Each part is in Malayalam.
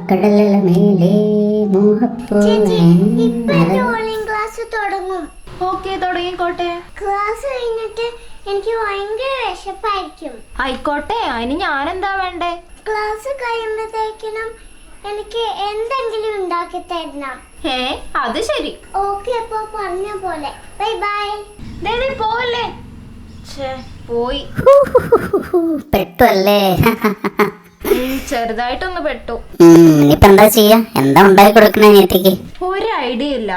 കടലല മേലെ ക്ലാസ് തുടങ്ങും. ഓക്കെ, തുടങ്ങിക്കോട്ടെ. ക്ലാസ് കഴിഞ്ഞിട്ട് എനിക്ക് ഭയങ്കര വിശപ്പായിരിക്കും. ആയിക്കോട്ടെ, അതിന് ഞാനെന്താ വേണ്ടേ? ക്ലാസ് കഴിയുമ്പോഴത്തേക്കിനും എനിക്ക് എന്തെങ്കിലും ഉണ്ടാക്കി തരണം. അത് ശരി. ഓക്കെ, അപ്പൊ പറഞ്ഞ പോലെ. Bye bye. പോവല്ലേ? പോയി. പെട്ടല്ലേ? ചെറുതായിട്ടൊന്ന് പെട്ടു. ഇനിയിപ്പോ എന്താ ചെയ്യാ? എന്താ ഉണ്ടാക്കി കൊടുക്കണേ അനിയത്തിക്ക്? ഒരു ഐഡിയ ഇല്ല.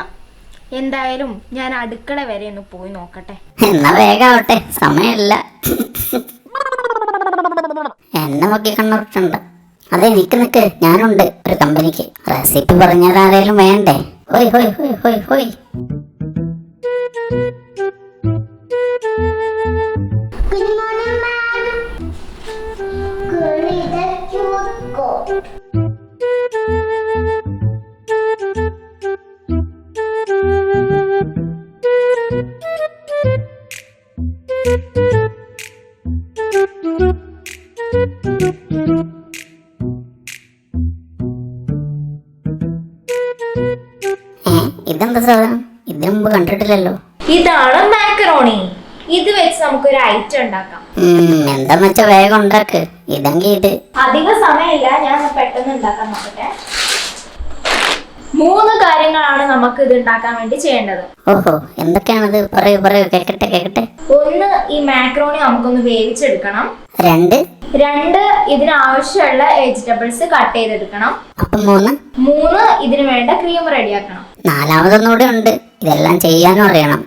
എന്തായാലും ഞാൻ അടുക്കള വരെ ഒന്ന് പോയി നോക്കട്ടെ. എന്നാ വേഗാവട്ടെ, സമയമില്ല. എന്നെ നോക്കി കണ്ണുറുട്ടുണ്ട്. അതെ, നിക്ക് ഞാനുണ്ട് ഒരു കമ്പനിക്ക്. റെസിപ്പി പറഞ്ഞാൽ ആരേലും വേണ്ടേ? ഹോയ് ഹോയ് ഹോയ് ഹോയ് ഹോയ്. Good morning, ma'am. Curry the cute goat. ഇതെന്താ സാധനം? ഇതിനു മുമ്പ് കണ്ടിട്ടില്ലല്ലോ. ഇതാണ് മാക്കറോണി. ഇത് വെച്ച് നമുക്കൊരു ഐറ്റം ഉണ്ടാക്കാം. എന്താന്ന് വെച്ചാ വേഗം ഉണ്ടാക്ക്. ഇതെങ്കിൽ ഇത്. അധിക സമയമില്ല, ഞാൻ പെട്ടെന്ന് ഉണ്ടാക്കാൻ നോക്കട്ടെ. 3 കാര്യങ്ങളാണ് നമുക്ക് ഇത് ഉണ്ടാക്കാൻ വേണ്ടി ചെയ്യേണ്ടത്. ഓഹോ, എന്തൊക്കെയാണത്? പറയൂ കേക്കട്ടെ. 1, ഈ മാക്രോണി നമുക്കൊന്ന് വേവിച്ചെടുക്കണം. 2, ഇതിനാവശ്യമുള്ള വെജിറ്റബിൾസ് കട്ട് ചെയ്തെടുക്കണം. അപ്പൊ 3, ഇതിന് വേണ്ട ക്രീം റെഡിയാക്കണം. 4-മതൊന്നുകൂടെ ഉണ്ട്. ഇതെല്ലാം ചെയ്യാനും അറിയണം.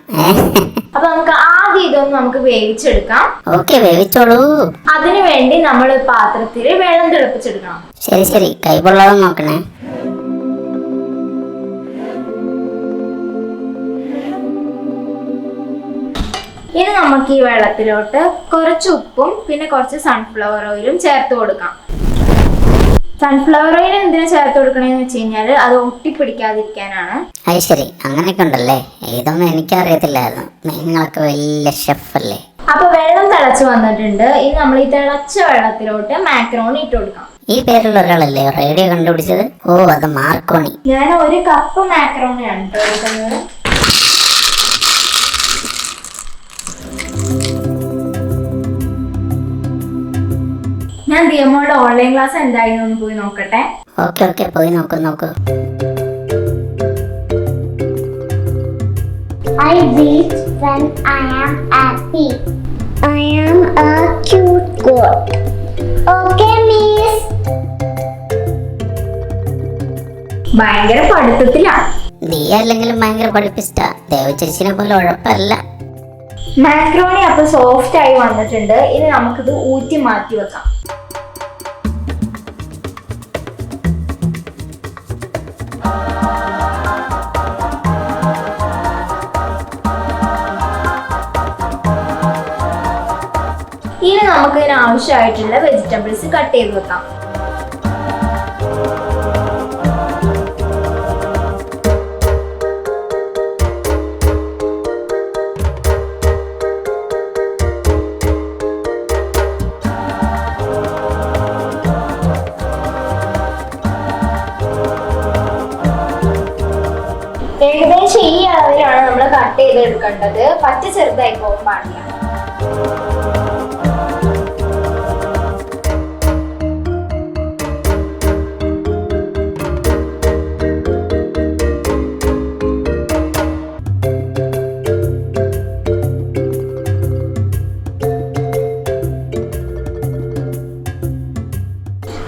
അപ്പൊ നമുക്ക് ആദ്യം ഇതൊന്ന് നമുക്ക് വേവിച്ചെടുക്കാം. ഓക്കെ, വേവിച്ചോളൂ. അതിനു വേണ്ടി നമ്മൾ പാത്രത്തിൽ വെള്ളം തിളപ്പിച്ചെടുക്കണം. ശരി, കൈ പൊള്ളാതെ നോക്കണേ. ഇനി നമുക്ക് ഈ വെള്ളത്തിലോട്ട് കുറച്ച് ഉപ്പും പിന്നെ കുറച്ച് സൺഫ്ലവർ ഓയിലും ചേർത്ത് കൊടുക്കാം. സൺഫ്ലവർ ഓയിൽ എന്തിനാ ചേർത്ത് കൊടുക്കണേന്ന് വെച്ച് കഴിഞ്ഞാൽ അത് ഒട്ടിപ്പിടിക്കാതിരിക്കാനാണ്. അത് ശരി, അങ്ങനെയൊക്കെ ഉണ്ടല്ലേ. ഇതൊന്നും എനിക്കറിയത്തില്ലായിരുന്നു. നിങ്ങളൊക്കെ വലിയ ഷെഫ് അല്ലേ? അപ്പൊ വെള്ളം തിളച്ച് വന്നിട്ടുണ്ട്. ഇനി നമ്മൾ ഈ തിളച്ച വെള്ളത്തിലോട്ട് മാക്രോണി ഇട്ട് കൊടുക്കാം. ഈ പേരുള്ള ഒരാളല്ലേ റേഡിയോ കണ്ടുപിടിച്ചത്? ഓ, അത് മാർക്കോണി. ഞാൻ 1 കപ്പ് മാക്രോണിയാണ് ഇട്ട് കൊടുക്കുന്നത്. ഞാൻ ദിയമോളുടെ ഓൺലൈൻ ക്ലാസ് എന്തായിരുന്നു പോയി നോക്കട്ടെ. ഓക്കെ, പോയി നോക്കൂ. I read when I am happy. I am a cute goat. Okay, miss. ഭയങ്കര പഠിത്തത്തിലാണ്. നീ അല്ലെങ്കിലും ഭയങ്കര പഠിപ്പിസ്റ്റാ. ദേവചേച്ചിനെ പോലെ ഉഴപ്പല്ല. മാക്രോണി അപ്പൊ സോഫ്റ്റ് ആയി വന്നിട്ടുണ്ട്. ഇനി നമുക്കിത് ഊറ്റി മാറ്റി വെക്കാം. ഇനി നമുക്ക് ഇതിന് ആവശ്യമായിട്ടുള്ള വെജിറ്റബിൾസ് കട്ട് ചെയ്ത് വെക്കാം. ഏകദേശം ഈ അളവിലാണ് നമ്മൾ കട്ട് ചെയ്തെടുക്കേണ്ടത്. പച്ച ചെറുതായി പോകാൻ പാടില്ല.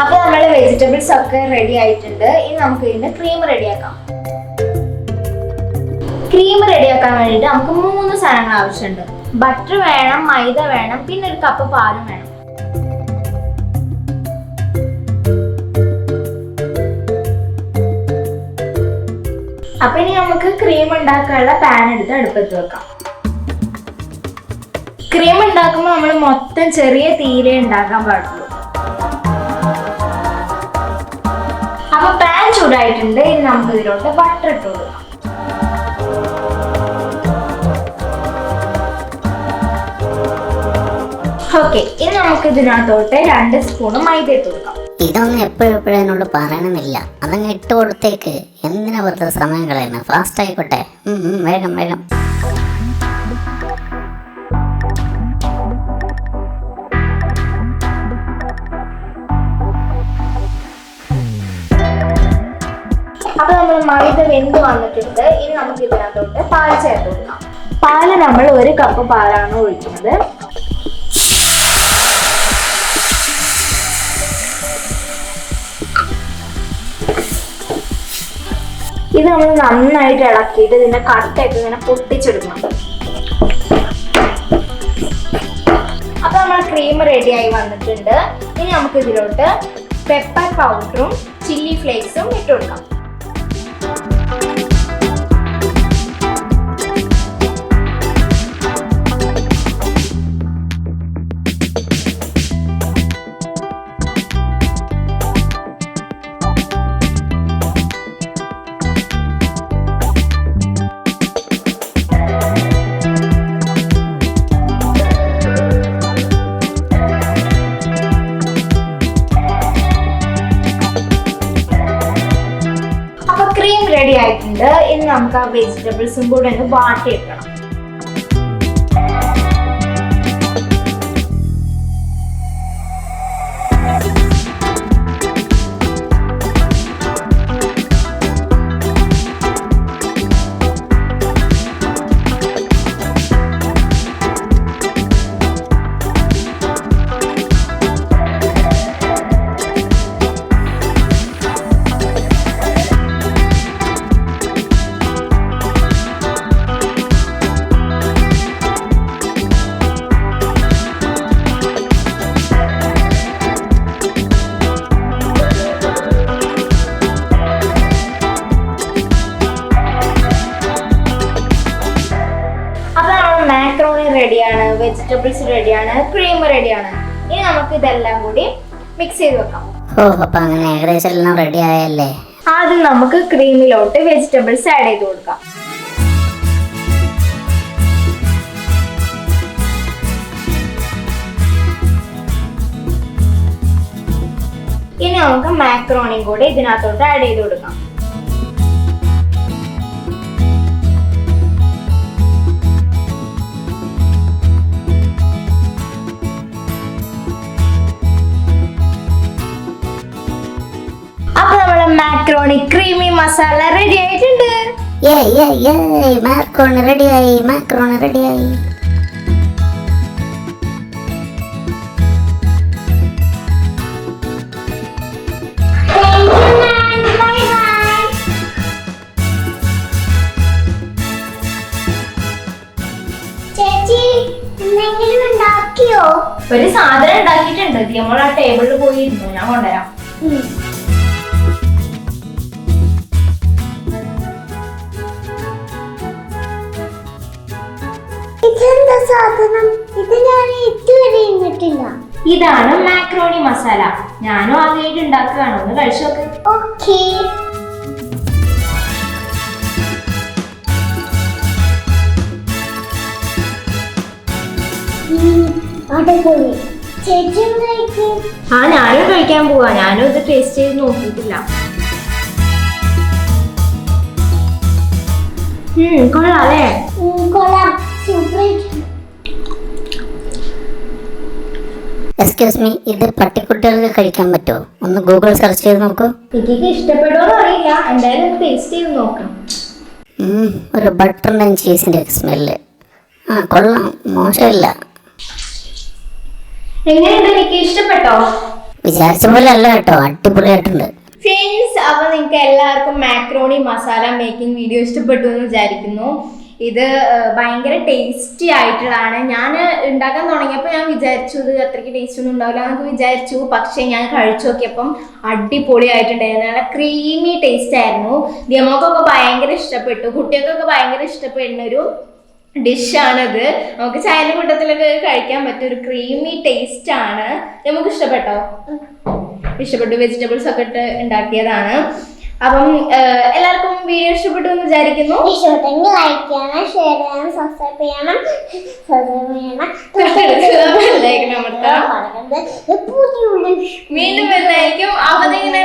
അപ്പൊ നമ്മുടെ വെജിറ്റബിൾസ് ഒക്കെ റെഡി ആയിട്ടുണ്ട്. ഇനി നമുക്ക് ഇതിന്റെ ക്രീം റെഡിയാക്കാം. ക്രീം റെഡിയാക്കാൻ വേണ്ടിയിട്ട് നമുക്ക് 3 സാധനങ്ങൾ ആവശ്യമുണ്ട്. ബട്ടർ വേണം, മൈദ വേണം, പിന്നെ 1 കപ്പ് പാലും വേണം. അപ്പൊ ഇനി നമുക്ക് ക്രീം ഉണ്ടാക്കാനുള്ള പാൻ എടുത്ത് അടുപ്പത്ത് വെക്കാം. ക്രീം ഉണ്ടാക്കുമ്പോൾ നമ്മൾ മൊത്തം ചെറിയ തീരെ ഉണ്ടാക്കാൻ പാടുള്ളൂ. അപ്പൊ പാൻ ചൂടായിട്ടുണ്ട്. ഇനി നമുക്ക് ഇതിലോട്ട് ബട്ടർ ഇട്ട് കൊടുക്കാം. ഓക്കെ, ഇനി നമുക്ക് ഇതിനകത്തോട്ട് 2 സ്പൂൺ മൈദ ഇട്ട് കൊടുക്കാം. ഇതൊന്നും എപ്പോഴും എന്നോട് പറയണമെന്നില്ല, അതങ്ങ് ഇട്ട് കൊടുത്തേക്ക്. എന്തിനാ വെറുതെ സമയം കളയുന്നത്? ഫാസ്റ്റ് ആയിക്കോട്ടെ. വേഗം വേഗം. അപ്പൊ നമ്മൾ മൈദ വെന്ത് വന്നിട്ടുണ്ട്. ഇനി നമുക്ക് ഇതിനകത്തോട്ട് പാൽ ചേർത്ത് കൊടുക്കാം. പാല് നമ്മൾ 1 കപ്പ് പാലാണ് ഒഴിക്കുന്നത്. ഇത് നമ്മൾ നന്നായിട്ട് ഇളക്കിയിട്ട് ഇതിന്റെ കട്ടയൊക്കെ ഇങ്ങനെ പൊട്ടിച്ചെടുക്കണം. അപ്പൊ നമ്മൾ ക്രീം റെഡിയായി വന്നിട്ടുണ്ട്. ഇനി നമുക്ക് ഇതിലോട്ട് പെപ്പർ പൗഡറും ചില്ലി ഫ്ലേക്സും ഇട്ട് കൊടുക്കാം. റെഡി ആയിട്ടുണ്ട്. ഇനി നമുക്ക് ആ വെജിറ്റബിൾസും കൂടെ ഒന്ന് വാട്ടിയെടുക്കണം. മാക്രോണി റെഡിയാണ്, വെജിറ്റബിൾസ് റെഡിയാണ്, ക്രീം റെഡിയാണ്. ഇനി നമുക്ക് ഇതെല്ലാം കൂടി മിക്സ് ചെയ്ത് വെക്കാം. അപ്പൊ അങ്ങനെ ഏകദേശം എല്ലാം റെഡി ആയല്ലേ? ആദ്യം നമുക്ക് ക്രീമിലോട്ട് വെജിറ്റബിൾസ് ആഡ് ചെയ്ത് കൊടുക്കാം. ഇനി നമുക്ക് മാക്രോണിയും കൂടി ഇതിനകത്തോട്ട് ആഡ് ചെയ്ത് കൊടുക്കാം. മാക്രോണി ക്രീമി മസാല റെഡി ആയിട്ടുണ്ട്. മാക്രോണി റെഡിയായി, മാക്രോണി റെഡിയായി. ഒരു സാധനം ഉണ്ടാക്കിയിട്ടുണ്ട്. നമ്മൾ ആ ടേബിളിൽ പോയിരുന്നു, ഞാൻ കൊണ്ടുവരാം. ഇതാണ് മാക്രോണി മസാല. ഞാനും ആദ്യമായിട്ട് ഉണ്ടാക്കുകയാണ്. ഒന്ന് കഴിച്ചു നോക്ക്. ഓക്കേ. ഞാനും കഴിക്കാൻ പോവാ. ഞാനും ഇത് ടേസ്റ്റ് ചെയ്ത് നോക്കിയിട്ടില്ല. കൊള്ളാം അല്ലേ? എക്സ്ക്യൂസ് മീ, ഇത് പട്ടിക്കുട്ടികൾക്ക് കഴിക്കാൻ പറ്റുമോ? ഒന്ന് ഗൂഗിൾ സെർച്ച് ചെയ്ത് നോക്കൂ. എനിക്ക് ഇഷ്ടപ്പെടുമോ അറിയില്ല, എന്തായാലും ടേസ്റ്റ് ചെയ്ത് നോക്കണം. ഒരു ബട്ടർ ആൻഡ് ചീസിന്റെ സ്മെല്ല്. കൊള്ളാം, മോശമില്ല. എങ്ങനെയുണ്ട്? എനിക്ക് ഇഷ്ടപ്പെട്ടോ? വിചാരിച്ച പോലെ അല്ല കേട്ടോ, അടിപൊളിയായിട്ടുണ്ട്. ഫ്രണ്ട്സ്, അപ്പൊ നിങ്ങൾക്ക് എല്ലാവർക്കും മാക്രോണി മസാല മേക്കിംഗ് വീഡിയോ ഇഷ്ടപ്പെട്ടു എന്ന് വിചാരിക്കുന്നു. ഇത് ഭയങ്കര ടേസ്റ്റി ആയിട്ടുള്ളതാണ്. ഞാൻ ഉണ്ടാക്കാൻ തുടങ്ങിയപ്പോൾ ഞാൻ വിചാരിച്ചു ഇത് അത്രയ്ക്ക് ടേസ്റ്റ് ഒന്നും ഉണ്ടാവില്ല എന്നൊക്കെ വിചാരിച്ചു. പക്ഷേ ഞാൻ കഴിച്ചു നോക്കിയപ്പം അടിപൊളിയായിട്ടുണ്ടായിരുന്നു. നല്ല ക്രീമി ടേസ്റ്റ് ആയിരുന്നു. ദിയമോക്കൊക്കെ ഭയങ്കര ഇഷ്ടപ്പെട്ടു, കുട്ടികൾക്കൊക്കെ ഭയങ്കര ഇഷ്ടപ്പെടുന്നൊരു ഡിഷാണിത്. നമുക്ക് ചായൻ്റെ കൂട്ടത്തിലൊക്കെ കഴിക്കാൻ പറ്റിയ ഒരു ക്രീമി ടേസ്റ്റ് ആണ്. നമുക്ക് ഇഷ്ടപ്പെട്ടോ? ഇഷ്ടപ്പെട്ടു. വെജിറ്റബിൾസ് ഒക്കെ ഇട്ട് ഉണ്ടാക്കിയതാണ്. അപ്പം എല്ലാവർക്കും വീഡിയോ ഇഷ്ടപ്പെട്ടു എന്ന് വിചാരിക്കുന്നു. ഇഷ്ടപ്പെട്ടെങ്കിൽ ലൈക്ക് ചെയ്യണം, ഷെയർ ചെയ്യണം, സബ്സ്ക്രൈബ് ചെയ്യണം, ബെല്ലൈക്കൺ അമർത്തണം. വീണ്ടും വരുന്നതായിരിക്കും. അപ്പൊ ഇങ്ങനെ